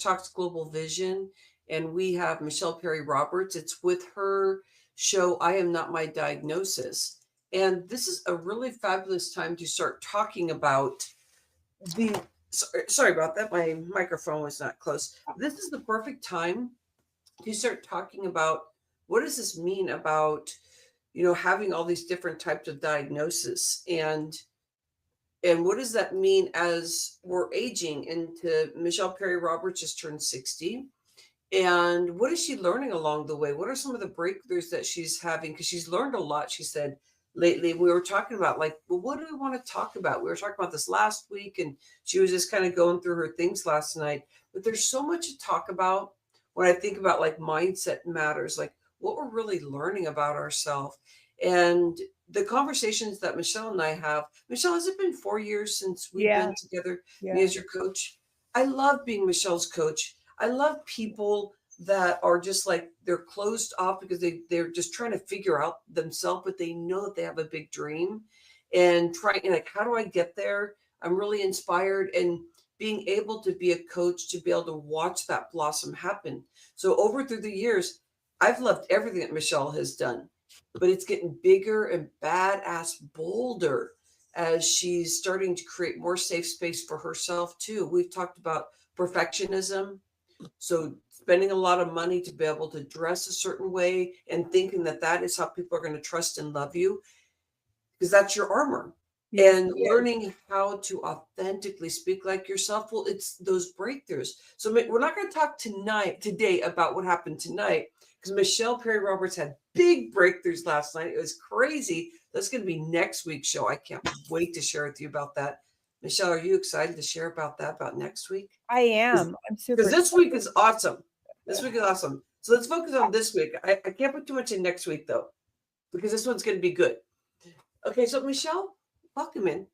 Talks Global Vision, and we have Michelle Perry Roberts. It's with her show, I Am Not My Diagnosis. And this is a really fabulous time to start talking about the. Sorry about that. My microphone was not close. This is the perfect time to start talking about what does this mean about having all these different types of diagnosis, and what does that mean as we're aging into. Michelle Perry Roberts just turned 60, and what is she learning along the way? What are some of the breakthroughs that she's having? Because she's learned a lot, she said, lately. We were talking about, like, well, what do we want to talk about? We were talking about this last week, and she was just kind of going through her things last night. But there's so much to talk about when I think about like mindset matters, like what we're really learning about ourselves. And the conversations that Michelle and I have. Michelle, has it been 4 years since we've Yeah, been together, me yeah. as your coach? I love being Michelle's coach. I love people that are just like they're closed off because they're just trying to figure out themselves, but they know that they have a big dream and trying, like, how do I get there? I'm really inspired, and being able to be a coach to be able to watch that blossom happen. So over through the years, I've loved everything that Michelle has done, but it's getting bigger and badass bolder as she's starting to create more safe space for herself too. We've talked about perfectionism, so spending a lot of money to be able to dress a certain way and thinking that that is how people are going to trust and love you, because that's your armor. Yes, And it is. learning how to authentically speak like yourself, well, it's those breakthroughs. So we're not going to talk today about what happened tonight, because Michelle Perry Roberts had big breakthroughs last night. It was crazy. That's going to be next week's show. I can't wait to share with you about that. Michelle, are you excited to share about that, about next week? I am. I'm super Because this week excited. is awesome. This week is awesome. So let's focus on this week. I can't put too much in next week though, because this one's going to be good. Okay, so Michelle, welcome in.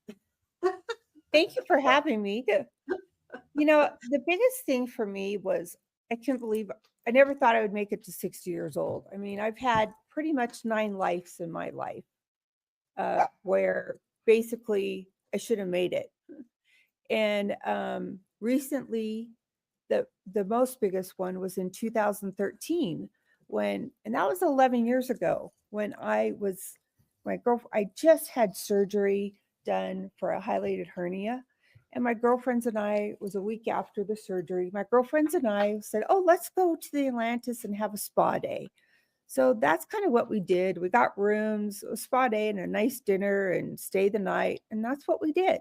Thank you for having me. The biggest thing for me was I couldn't believe I never thought I would make it to 60 years old. I mean, I've had pretty much 9 lives in my life, where basically I should have made it. And recently, the most biggest one was in 2013 and that was 11 years ago when my girlfriend. I just had surgery done for a highlighted hernia, and my girlfriends and I, it was a week after the surgery. My girlfriends and I said, "Oh, let's go to the Atlantis and have a spa day." So that's kind of what we did. We got rooms, a spa day, and a nice dinner, and stay the night, and that's what we did.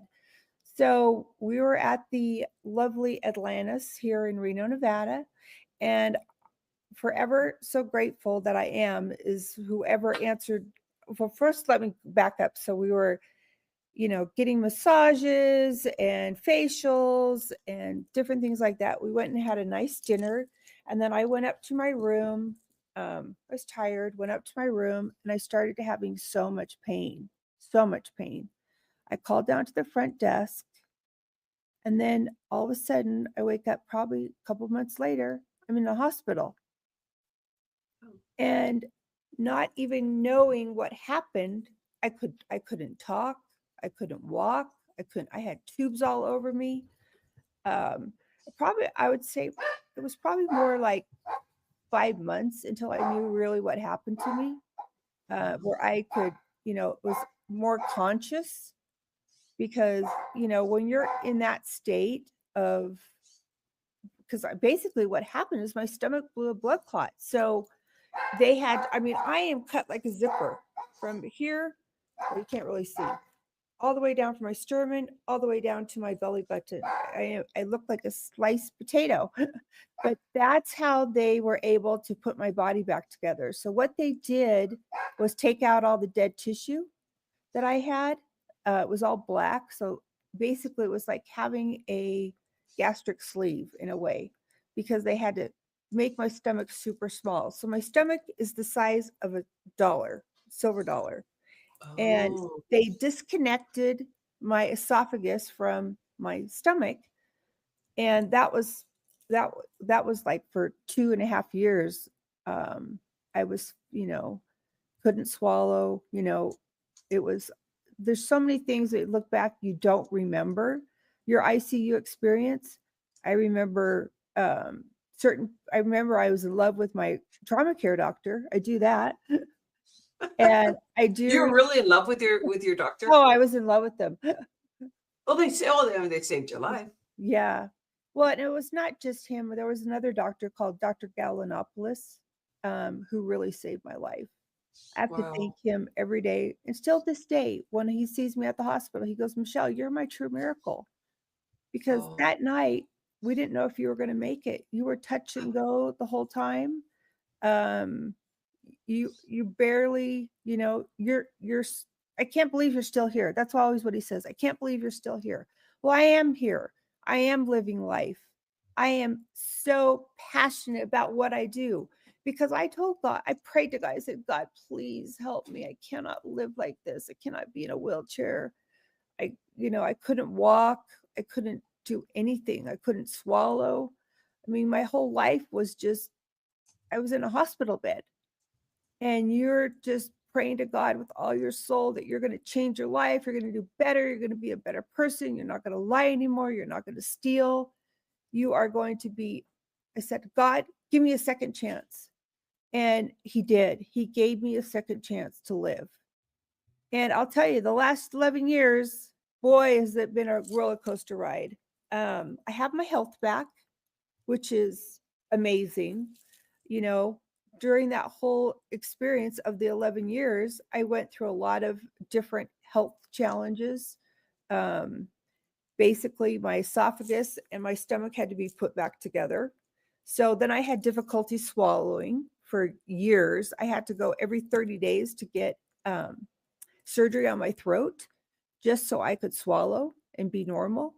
So we were at the lovely Atlantis here in Reno, Nevada, and forever so grateful that I am is whoever answered. Well, first, let me back up. So we were, getting massages and facials and different things like that. We went and had a nice dinner, and then I went up to my room. I was tired, went up to my room, and I started having so much pain, so much pain. I called down to the front desk, and then all of a sudden, I wake up probably a couple months later. I'm in the hospital, and not even knowing what happened, I couldn't talk, I couldn't walk, I had tubes all over me. Um, Probably I would say it was probably more like 5 months until I knew really what happened to me, where I could, was more conscious because when you're in that state of because basically what happened is my stomach blew a blood clot. So I mean, I am cut like a zipper from here, well, you can't really see, all the way down from my sternum, all the way down to my belly button. I look like a sliced potato, but that's how they were able to put my body back together. So what they did was take out all the dead tissue that I had. It was all black. So basically, it was like having a gastric sleeve in a way because they had to make my stomach super small. So my stomach is the size of a dollar, silver dollar. And Oh, they disconnected my esophagus from my stomach. And that that was like for 2.5 years. Um, I was, couldn't swallow, it was there's so many things that look back you don't remember your ICU experience. I remember certain I remember I was in love with my trauma care doctor. I do that. And I do You're re really in love with your doctor? oh, I was in love with them. Well, they say, oh, they saved your life. Yeah. Well, and it was not just him. There was another doctor called Dr. Galanopoulos, who really saved my life. I have to thank Wow. him every day. And still this day, when he sees me at the hospital, he goes, "Michelle, you're my true miracle." Because Oh, that night, we didn't know if you were gonna make it. You were touch and go the whole time. Um, you barely, you're I can't believe you're still here. That's always what he says. I can't believe you're still here. Well, I am here. I am living life. I am so passionate about what I do because I told God, I prayed to God, I said, God, please help me. I cannot live like this. I cannot be in a wheelchair. I couldn't walk. I couldn't do anything. I couldn't swallow. I mean, my whole life was just, I was in a hospital bed and you're just praying to God with all your soul that you're going to change your life, you're going to do better, you're going to be a better person, you're not going to lie anymore, you're not going to steal, you are going to be. I said, God, give me a second chance. And he did. He gave me a second chance to live. And I'll tell you, the last 11 years, boy, has it been a roller coaster ride. I have my health back, which is amazing. You know, during that whole experience of the 11 years, I went through a lot of different health challenges. Um, Basically, my esophagus and my stomach had to be put back together. So then I had difficulty swallowing for years. I had to go every 30 days to get surgery on my throat just so I could swallow and be normal.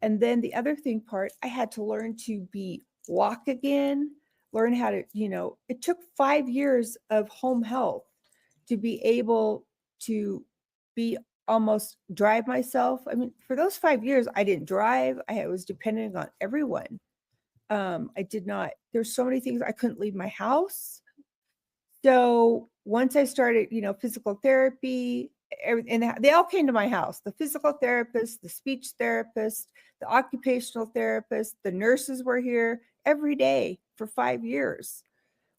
And then the other thing part, I had to learn to be walk again, learn how to, it took 5 years of home health to be able to be almost drive myself. I mean, for those 5 years, I didn't drive. I was dependent on everyone. I did not, there's so many things I couldn't leave my house. So once I started, physical therapy, and they all came to my house, the physical therapist, the speech therapist, the occupational therapist, the nurses were here every day for 5 years,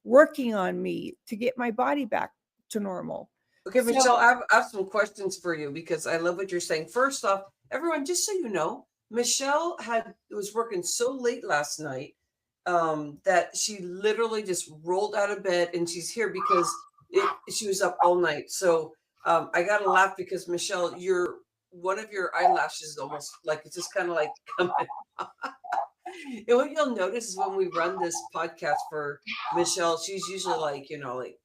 working on me to get my body back to normal. okay, Michelle, So, I have some questions for you because I love what you're saying. First off, everyone, just so you know, Michelle was working so late last night that she literally just rolled out of bed and she's here because she was up all night. So I gotta laugh because Michelle, your one of your eyelashes is almost like it's just kind of like coming. And what you'll notice is when we run this podcast for Michelle, she's usually like, like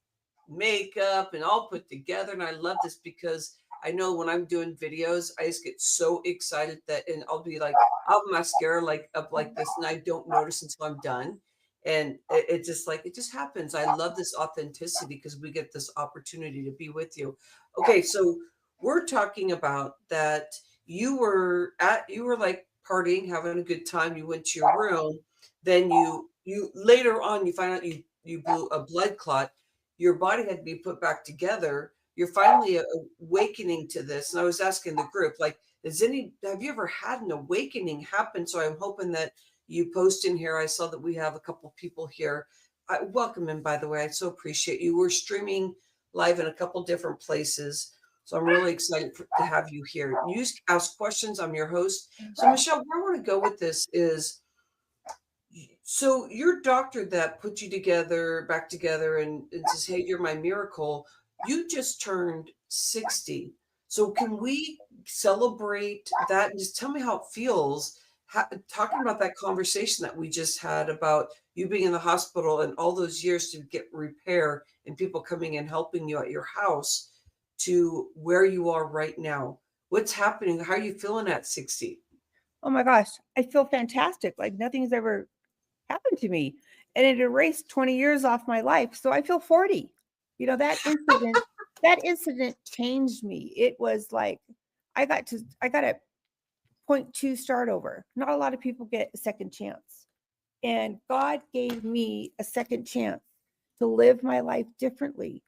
makeup and all put together. And I love this because I know when I'm doing videos, I just get so excited that, and I'll be like, I'll have mascara like up like this, and I don't notice until I'm done. And it just like, it just happens. I love this authenticity because we get this opportunity to be with you. Okay. So we're talking about that you were like partying, having a good time. You went to your room. Then you later on, you find out you blew a blood clot, your body had to be put back together. You're finally awakening to this. And I was asking the group, like, have you ever had an awakening happen? So I'm hoping that you post in here. I saw that we have a couple people here. Welcome in, by the way. I so appreciate you. We're streaming live in a couple different places. So I'm really excited to have you here. You ask questions. I'm your host. So Michelle, where I want to go with this is, so your doctor that put you together, back together, and says, "Hey, you're my miracle." You just turned 60. So can we celebrate that and just tell me how it feels? Talking about that conversation that we just had about you being in the hospital and all those years to get repair and people coming and helping you at your house to where you are right now. What's happening? How are you feeling at 60? oh my gosh, I feel fantastic. Like nothing's ever happened to me. And it erased 20 years off my life. So I feel 40. That incident changed me. It was like I got a point two start over. Not a lot of people get a second chance. And God gave me a second chance to live my life differently.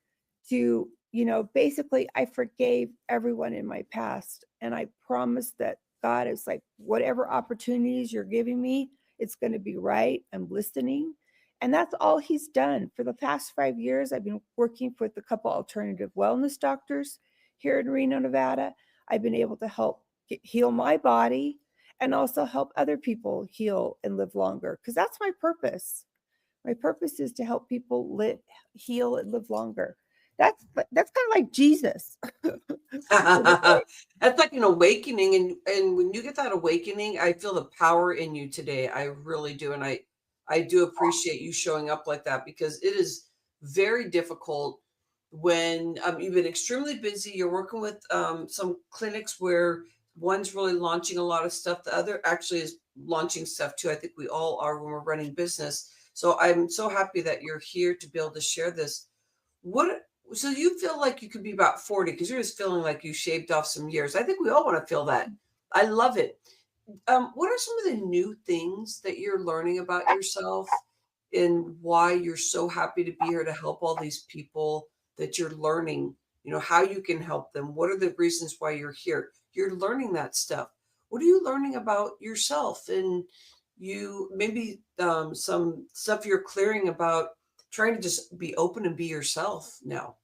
Basically I forgave everyone in my past. And I promised that God is like, whatever opportunities you're giving me, It's going to be right. I'm listening. And that's all he's done. For the past 5 years, I've been working with a couple alternative wellness doctors here in Reno, Nevada. I've been able to help heal my body and also help other people heal and live longer, because that's my purpose. My purpose is to help people live, heal, and live longer. That's kind of like Jesus. That's like an awakening, and when you get that awakening, I feel the power in you today. I really do, and I do appreciate you showing up like that, because it is very difficult when you've been extremely busy. You're working with some clinics where one's really launching a lot of stuff, the other actually is launching stuff too. I think we all are when we're running business. So I'm so happy that you're here to be able to share this. What so you feel like you could be about 40 because you're just feeling like you shaved off some years. I think we all want to feel that. I love it. What are some of the new things that you're learning about yourself and why you're so happy to be here to help all these people that you're learning, how you can help them? What are the reasons why you're here? You're learning that stuff. What are you learning about yourself? And you maybe some stuff you're clearing about trying to just be open and be yourself now.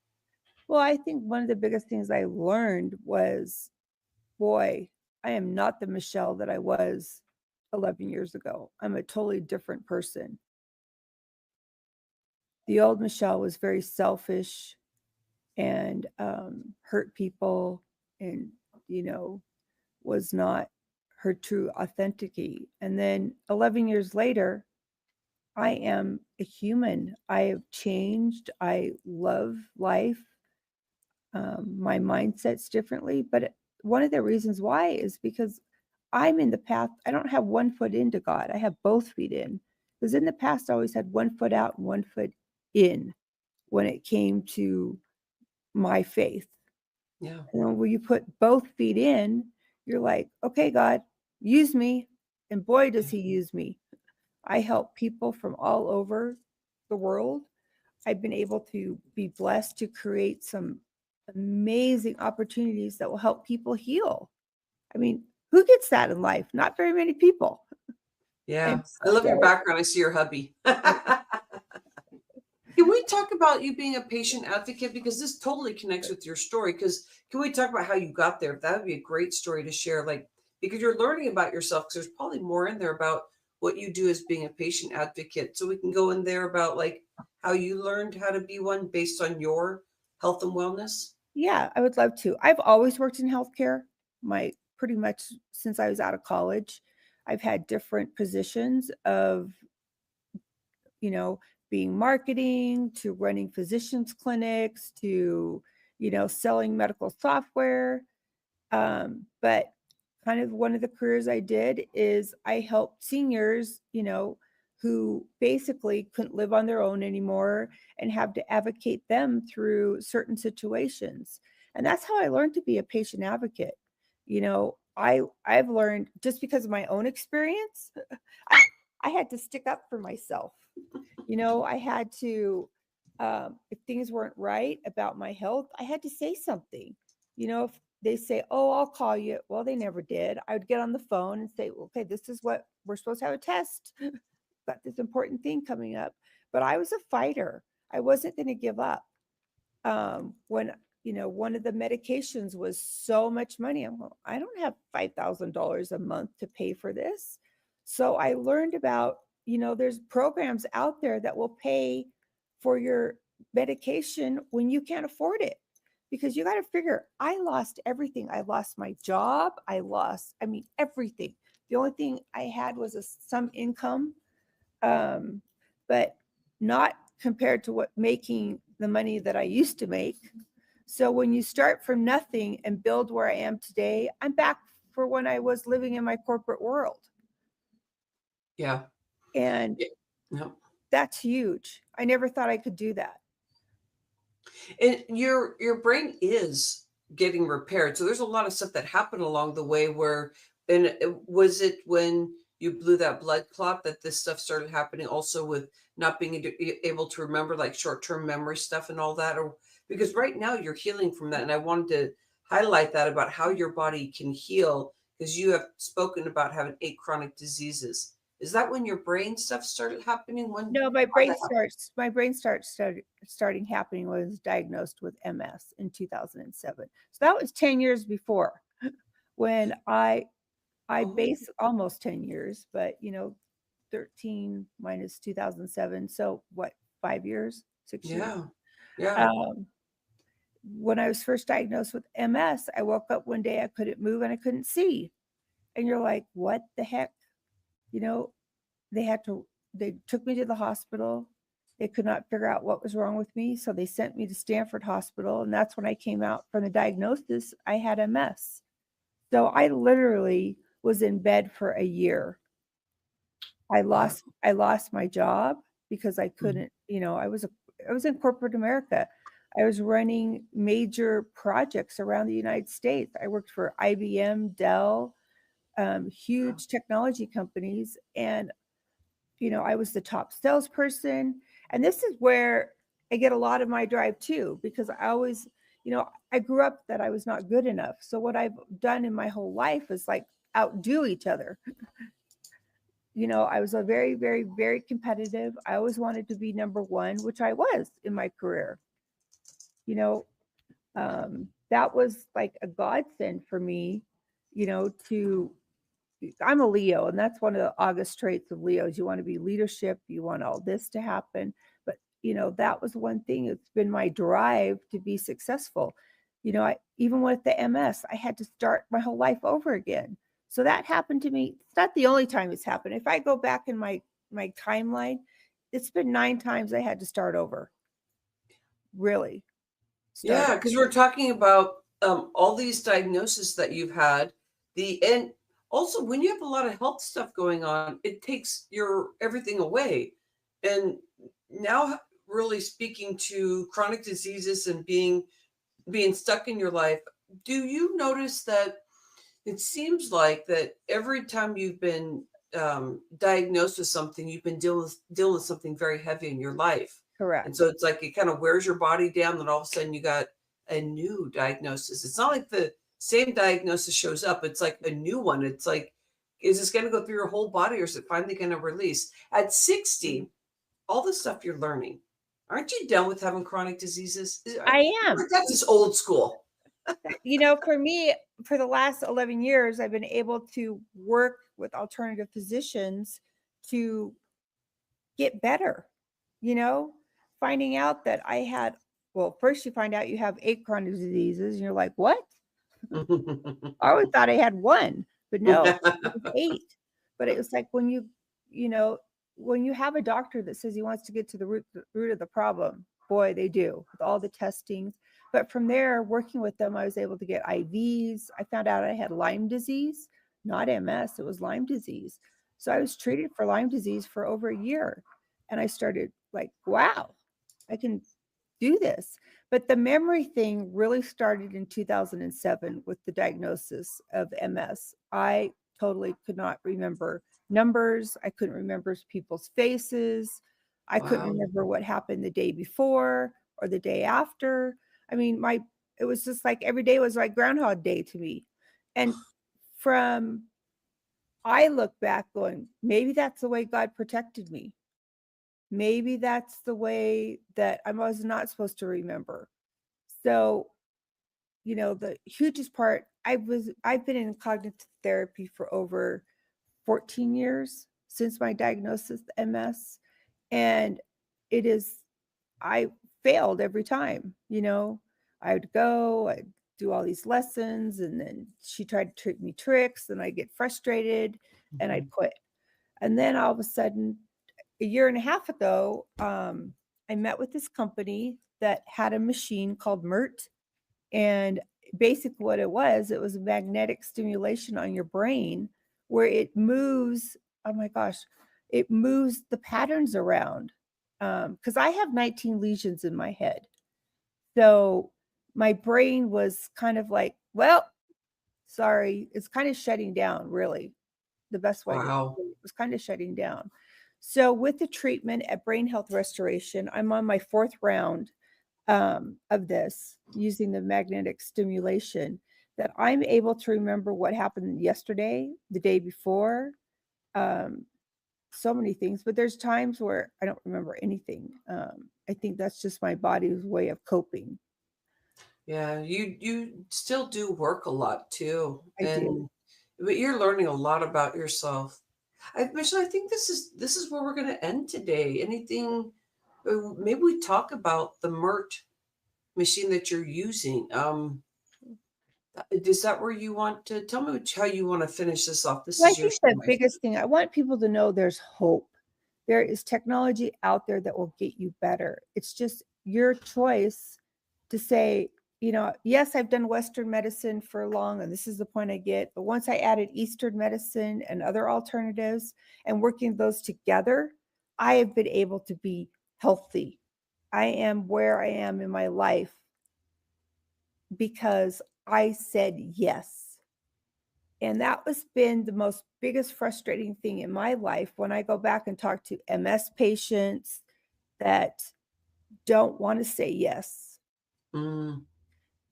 Well, I think one of the biggest things I learned was, boy, I am not the Michelle that I was 11 years ago. I'm a totally different person. The old Michelle was very selfish and hurt people and, you know, was not her true authenticity. And then 11 years later, I am a human. I have changed. I love life. My mindset's differently. But one of the reasons why is because I'm in the path. I don't have one foot into God. I have both feet in. Because in the past, I always had one foot out and one foot in when it came to my faith. Yeah. And when you put both feet in, you're like, okay, God, use me. And boy, does he use me. I help people from all over the world. I've been able to be blessed to create some amazing opportunities that will help people heal. I mean, who gets that in life? Not very many people. Yeah. I'm I love your so background. I see your hubby. Can we talk about you being a patient advocate? Because this totally connects with your story. Because can we talk about how you got there? That would be a great story to share. Like, because you're learning about yourself, because there's probably more in there about what you do as being a patient advocate. So we can go in there about like how you learned how to be one based on your health and wellness. yeah, I would love to. I've always worked in healthcare. My pretty much since I was out of college, I've had different positions of, you know, being marketing to running physicians clinics to, selling medical software. But kind of one of the careers I did is I helped seniors, who basically couldn't live on their own anymore and have to advocate them through certain situations. And that's how I learned to be a patient advocate. I've learned just because of my own experience, I, I had to stick up for myself. I had to, if things weren't right about my health, I had to say something. If they say, "Oh, I'll call you," well, they never did. I would get on the phone and say, "Okay, this is what we're supposed to have a test. Got this important thing coming up." But I was a fighter. I wasn't going to give up. When one of the medications was so much money, I don't have $5,000 a month to pay for this. So I learned about, there's programs out there that will pay for your medication when you can't afford it. Because you got to figure, I lost everything. I lost my job. I mean, everything. The only thing I had was some income, um, but not compared to what making the money that I used to make. So when you start from nothing and build where I am today, I'm back for when I was living in my corporate world. Yeah. And Yeah. No. that's huge. I never thought I could do that. And your brain is getting repaired. So there's a lot of stuff that happened along the way where, and was it when you blew that blood clot that this stuff started happening also with not being able to remember like short-term memory stuff and all that? Or because right now you're healing from that. And I wanted to highlight that about how your body can heal because you have spoken about having 8 chronic diseases. Is that when your brain stuff started happening? No, How'd that happen? starting happening when I was diagnosed with MS in 2007. So that was 10 years before when I Oh, base almost 10 years, but 13 minus 2007. So what, 5 years, 6 years? yeah. Yeah. Um, when I was first diagnosed with MS, I woke up one day, I couldn't move and I couldn't see. And you're like, what the heck? You know, they had to, they took me to the hospital. They could not figure out what was wrong with me. So they sent me to Stanford Hospital. And that's when I came out from the diagnosis. I had MS. So I literally was in bed for a year. Wow. I lost my job because I Mhm. couldn't, I was in corporate America. I was running major projects around the United States. I worked for IBM, Dell, Wow. huge technology companies, and I was the top salesperson. And this is where I get a lot of my drive too, because I always, I grew up that I was not good enough. So what I've done in my whole life is like outdo each other. I was a very, very, very competitive. I always wanted to be number one, which I was in my career. You know, that was like a godsend for me, to I'm a Leo, and that's one of the August traits of Leos. You want to be leadership, you want all this to happen. But, that was one thing. It's been my drive to be successful. Even with the MS, I had to start my whole life over again. So that happened to me. It's not the only time it's happened. If I go back in my timeline, it's been 9 times I had to start over. Really start Yeah, over. because we're talking about all these diagnoses that you've had. And also when you have a lot of health stuff going on, it takes your everything away. And now, really speaking to chronic diseases and being stuck in your life, do you notice that it seems like that every time you've been diagnosed with something, you've been dealing with something very heavy in your life, and Correct. so it's like it kind of wears your body down. Then all of a sudden, you got a new diagnosis. It's not like the same diagnosis shows up. It's like a new one. It's like, is this going to go through your whole body, or is it finally going to release? At 60, all the stuff you're learning, aren't you done with having chronic diseases? I am. That's just old school. For me, for the last 11 years, I've been able to work with alternative physicians to get better, you know, finding out that well, first you find out you have 8 chronic diseases, and you're like, what? I always thought I had one, but no, it was 8. But it was like you know, when you have a doctor that says he wants to get to the root of the problem, boy, they do with all the testings. But from there, working with them, I was able to get IVs. I found out I had Lyme disease, not MS, it was Lyme disease. So I was treated for Lyme disease for over a year. And I started like, wow, I can do this. But the memory thing really started in 2007 with the diagnosis of MS. I totally could not remember numbers. I couldn't remember people's faces. I couldn't Wow. remember what happened the day before or the day after. I mean, it was just like every day was like Groundhog Day to me. And from I look back going, maybe that's the way God protected me. Maybe that's the way that I was not supposed to remember. So, the hugest part, I've been in cognitive therapy for over 14 years since my diagnosis, MS, and it is I failed every time, I would go, I'd do all these lessons, and then she tried to trick me tricks, and I'd get frustrated and I'd Mhm. quit. And then all of a sudden, a year and a half ago, I met with this company that had a machine called MERT. And basically, what it was a magnetic stimulation on your brain where it moves. Oh my gosh, it moves the patterns around. Because I have 19 lesions in my head. So my brain was kind of like, well, sorry, it's kind of shutting down, really the best way to Wow. it was kind of shutting down. So with the treatment at Brain Health Restoration, I'm on my 4th round of this using the magnetic stimulation that I'm able to remember what happened yesterday, the day before, um, so many things, but there's times where I don't remember anything. I think that's just my body's way of coping. Yeah, you still do work a lot too, I do. but you're learning a lot about yourself. Michelle, I think this is where we're going to end today. Anything? Maybe we talk about the MERT machine that you're using. Is that where you want to tell me how you want to finish this off? This Well, I is your think show, the my friend. biggest thing I want people to know there's hope. There is technology out there that will get you better. It's just your choice to say, yes, I've done Western medicine for long, and this is the point I get. But once I added Eastern medicine and other alternatives and working those together, I have been able to be healthy. I am where I am in my life because I said yes. And that was been the most biggest frustrating thing in my life when I go back and talk to MS patients that don't want to say yes. Mm,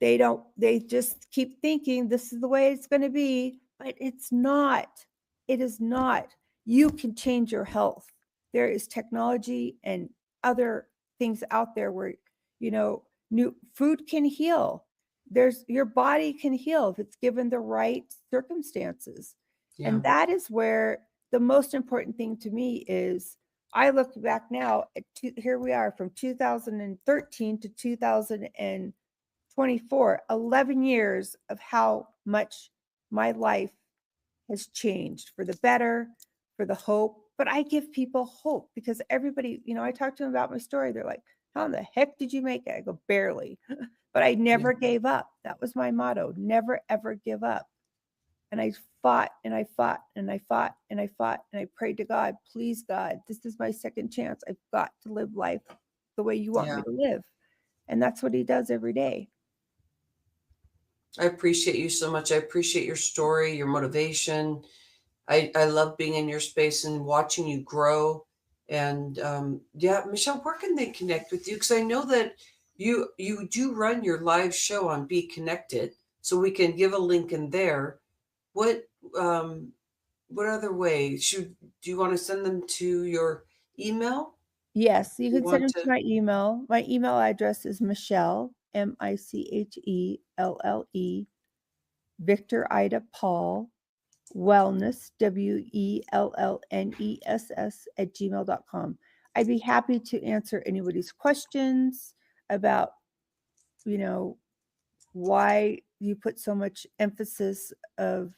They just keep thinking this is the way it's going to be, but it's not. It is not. You can change your health. There is technology and other things out there where, new food can heal. There's your body can heal if it's given the right circumstances. yeah, And that is where the most important thing to me is I look back now at here we are from 2013 to 2000 24, 11 years of how much my life has changed for the better, for the hope. But I give people hope because everybody, I talk to them about my story. They're like, how in the heck did you make it? I go, barely. But I yeah, never gave up. That was my motto, never, ever give up. And I fought and I fought and I fought and I fought and I prayed to God, please, God, this is my second chance. I've got to live life the way you want yeah. me to live. And that's what he does every day. I appreciate you so much. I appreciate your story, your motivation. I love being in your space and watching you grow. And yeah, Michelle, where can they connect with you? Because I know that you do run your live show on Be Connected, so we can give a link in there. What um, what other way do you want to send them to your email? Yes, you You can send want them to to? my email. My email address is Michelle, Michelle, Victor Ida Paul, wellness, WELLNESS at gmail.com. I'd be happy to answer anybody's questions about, you know, why you put so much emphasis of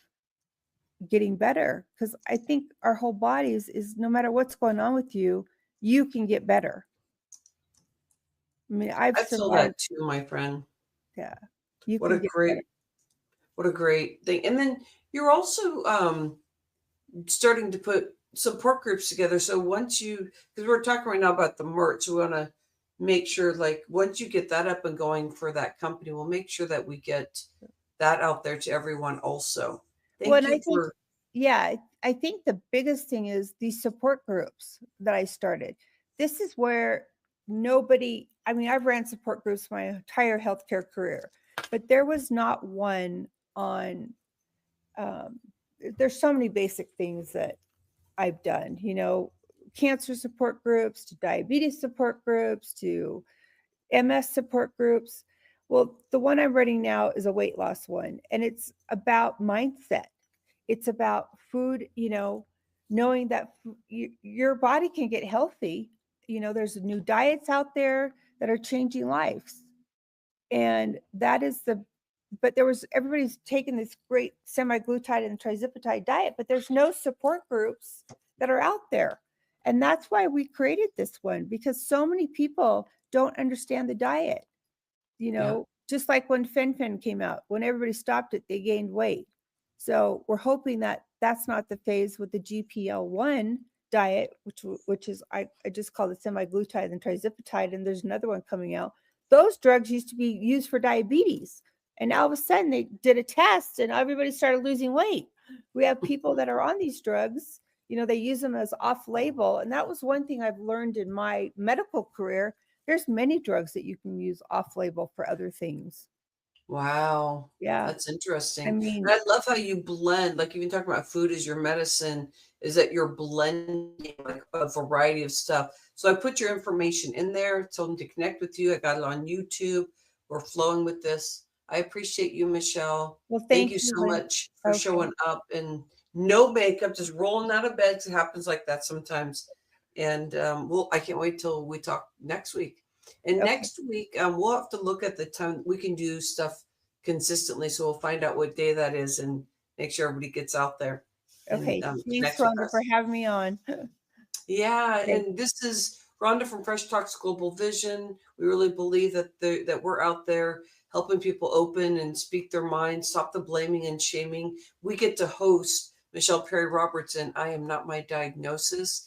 getting better. Because I think our whole bodies is no matter what's going on with you, you can get better. I mean, I've I feel survived. that too, my friend. Yeah, you What a can get better. great what a great thing. And then you're also starting to put support groups together. So once you, because we're talking right now about the merch, we want to make sure, like, once you get that up and going for that company, we'll make sure that we get that out there to everyone also. Well, Thank and I you think, for, yeah, I think the biggest thing is these support groups that I started. This is where nobody, I mean, I've ran support groups my entire healthcare career, but there was not one on, um, there's so many basic things that I've done, cancer support groups to diabetes support groups to MS support groups. Well, the one I'm running now is a weight loss one, and it's about mindset. It's about food, knowing that your body can get healthy. There's new diets out there that are changing lives. And that is but everybody's taking this great semaglutide and trizipatide diet, but there's no support groups that are out there. And that's why we created this one because so many people don't understand the diet. yeah, Just like when fen came out, when everybody stopped it, they gained weight. So we're hoping that that's not the phase with the GPL-1 diet, which is I just call it semaglutide and trizipatide, and there's another one coming out. Those drugs used to be used for diabetes, and all of a sudden they did a test, and everybody started losing weight. We have people that are on these drugs. They use them as off-label, and that was one thing I've learned in my medical career. There's many drugs that you can use off label for other things. Wow. Yeah. That's interesting. I And mean, I love how you blend, like even talking about food as your medicine, is that you're blending like a variety of stuff. So I put your information in there, told them to connect with you. I got it on YouTube. We're flowing with this. I appreciate you, Michelle. well, Thank thank you you, so Lynn. much for Okay. showing up and no makeup, just rolling out of bed. It happens like that sometimes. And I can't wait till we talk next week. And Okay. next week, we'll have to look at the time we can do stuff consistently. So we'll find out what day that is and make sure everybody gets out there and Okay. Thanks, connects with Rhonda, for us. having me on. Yeah, Okay. and this is Rhonda from Fresh Talks Global Vision. We really believe that we're out there helping people open and speak their minds, stop the blaming and shaming. We get to host Michelle Perry Robertson. I am not my diagnosis.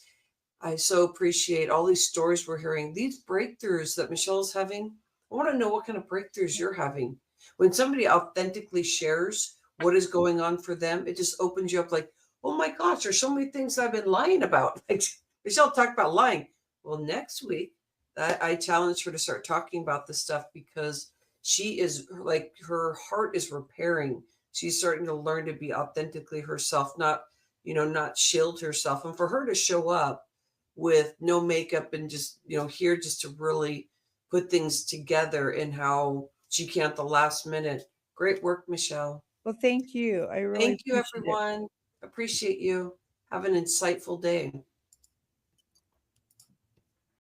I so appreciate all these stories we're hearing, these breakthroughs that Michelle's having. I want to know what kind of breakthroughs you're having. When somebody authentically shares what is going on for them, it just opens you up like, oh my gosh, there's so many things I've been lying about. Like Michelle talked about lying. Well, next week, I challenge her to start talking about this stuff because she is like her heart is repairing. She's starting to learn to be authentically herself, not shield herself. And for her to show up with no makeup and just here just to really put things together and how she can at the last minute. Great work, Michelle. Well, thank you. I really Thank you, appreciate it. everyone. Appreciate you. Have an insightful day.